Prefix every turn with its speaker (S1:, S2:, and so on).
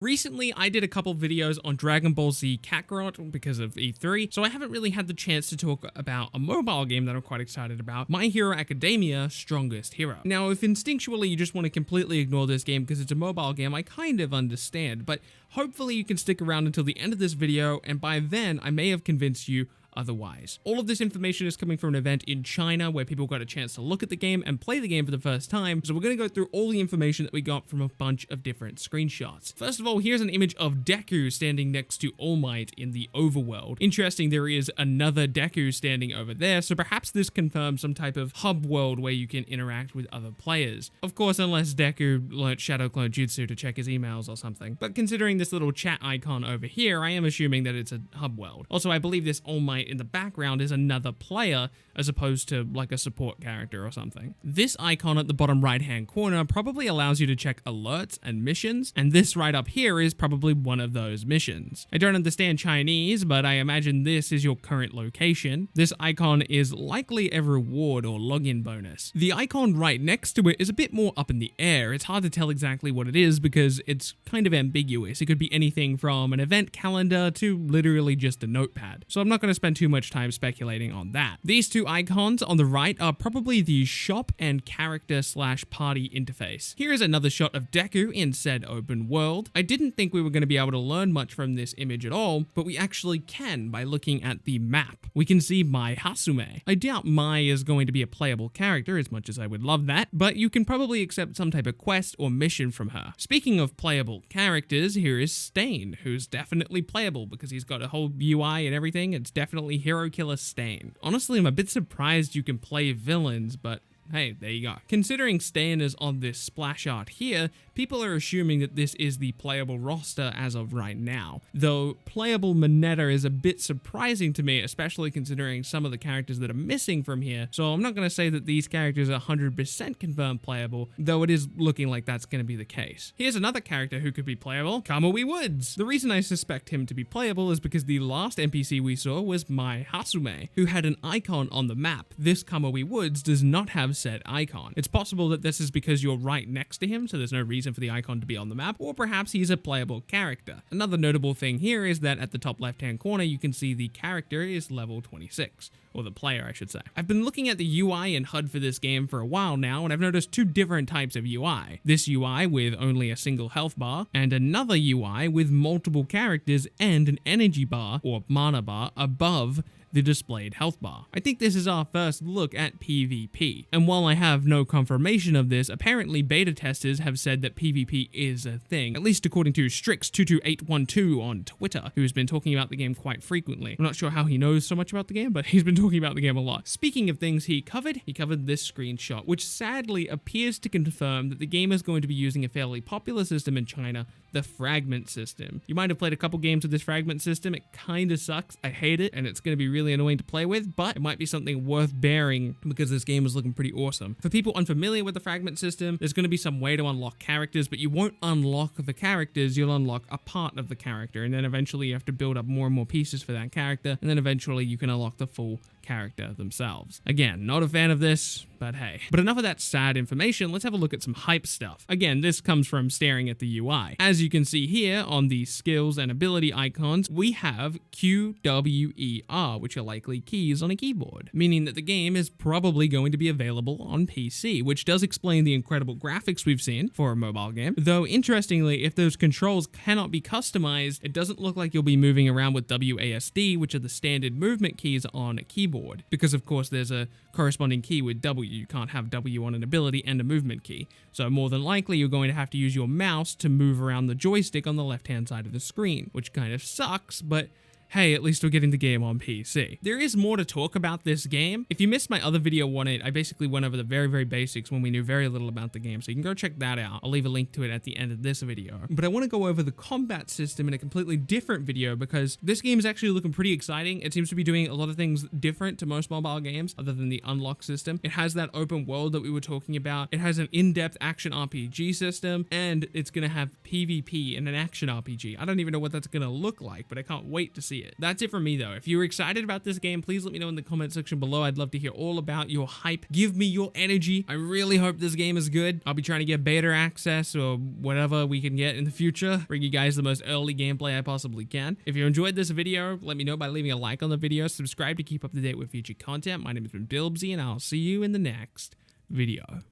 S1: Recently, I did a couple videos on Dragon Ball Z Kakarot because of E3, so I haven't really had the chance to talk about a mobile game that I'm quite excited about, My Hero Academia Strongest Hero. Now, if instinctually you just want to completely ignore this game because it's a mobile game, I kind of understand, but hopefully you can stick around until the end of this video, and by then I may have convinced you otherwise. All of this information is coming from an event in China where people got a chance to look at the game and play the game for the first time, so we're going to go through all the information that we got from a bunch of different screenshots. First of all, here's an image of Deku standing next to All Might in the overworld. Interesting, there is another Deku standing over there, so perhaps this confirms some type of hub world where you can interact with other players. Of course, unless Deku learnt Shadow Clone Jutsu to check his emails or something. But considering this little chat icon over here, I am assuming that it's a hub world. Also, I believe this All Might in the background is another player as opposed to like a support character or something. This icon at the bottom right hand corner probably allows you to check alerts and missions, and this right up here is probably one of those missions. I don't understand Chinese, but I imagine this is your current location. This icon is likely a reward or login bonus. The icon right next to it is a bit more up in the air. It's hard to tell exactly what it is because it's kind of ambiguous. It could be anything from an event calendar to literally just a notepad. So I'm not going to spend too much time speculating on that. These two icons on the right are probably the shop and character/party interface. Here is another shot of Deku in said open world. I didn't think we were going to be able to learn much from this image at all, but we actually can by looking at the map. We can see Mai Hasume. I doubt Mai is going to be a playable character as much as I would love that, but you can probably accept some type of quest or mission from her. Speaking of playable characters, here is Stain, who's definitely playable because he's got a whole UI and everything. It's definitely Hero Killer Stain. Honestly, I'm a bit surprised you can play villains, but hey, there you go. Considering Stain is on this splash art here, people are assuming that this is the playable roster as of right now. Though playable Mineta is a bit surprising to me, especially considering some of the characters that are missing from here. So I'm not going to say that these characters are 100% confirmed playable, though it is looking like that's going to be the case. Here's another character who could be playable, Kamui Woods. The reason I suspect him to be playable is because the last NPC we saw was Mai Hasume, who had an icon on the map. This Kamui Woods does not have said icon. It's possible that this is because you're right next to him, so there's no reason for the icon to be on the map, or perhaps he's a playable character. Another notable thing here is that at the top left hand corner you can see the character is level 26. Or the player, I should say. I've been looking at the UI and HUD for this game for a while now, and I've noticed two different types of UI. This UI with only a single health bar, and another UI with multiple characters and an energy bar, or mana bar, above the displayed health bar. I think this is our first look at PvP. And while I have no confirmation of this, apparently beta testers have said that PvP is a thing, at least according to Strix22812 on Twitter, who's been talking about the game quite frequently. I'm not sure how he knows so much about the game, but he's been talking about the game a lot. Speaking of things he covered this screenshot, which sadly appears to confirm that the game is going to be using a fairly popular system in China, the fragment system. You might have played a couple games with this fragment system. It kind of sucks. I hate it, and it's going to be really annoying to play with, but it might be something worth bearing because this game is looking pretty awesome. For people unfamiliar with the fragment system, there's going to be some way to unlock characters, but you won't unlock the characters, you'll unlock a part of the character, and then eventually you have to build up more and more pieces for that character, and then eventually you can unlock the full character themselves. Again, not a fan of this, but hey. But enough of that sad information, let's have a look at some hype stuff. Again, this comes from staring at the UI. As you can see here on the skills and ability icons, we have Q, W, E, R, which are likely keys on a keyboard, meaning that the game is probably going to be available on PC, which does explain the incredible graphics we've seen for a mobile game. Though interestingly, if those controls cannot be customized, it doesn't look like you'll be moving around with WASD, which are the standard movement keys on a keyboard. Because of course there's a corresponding key with W. You can't have W on an ability and a movement key. So more than likely you're going to have to use your mouse to move around the joystick on the left hand side of the screen, which kind of sucks, but hey, at least we're getting the game on PC. There is more to talk about this game. If you missed my other video on it, I basically went over the very basics when we knew very little about the game, so you can go check that out. I'll leave a link to it at the end of this video. But I want to go over the combat system in a completely different video because this game is actually looking pretty exciting. It seems to be doing a lot of things different to most mobile games other than the unlock system. It has that open world that we were talking about. It has an in-depth action RPG system, and it's going to have PvP and an action RPG. I don't even know what that's going to look like, but I can't wait to see see it. That's it from me though. If you're excited about this game, please let me know in the comment section below. I'd love to hear all about your hype. Give me your energy. I really hope this game is good. I'll be trying to get beta access or whatever we can get in the future. Bring you guys the most early gameplay I possibly can. If you enjoyed this video, let me know by leaving a like on the video. Subscribe to keep up to date with future content. My name has been Bilbzy, and I'll see you in the next video.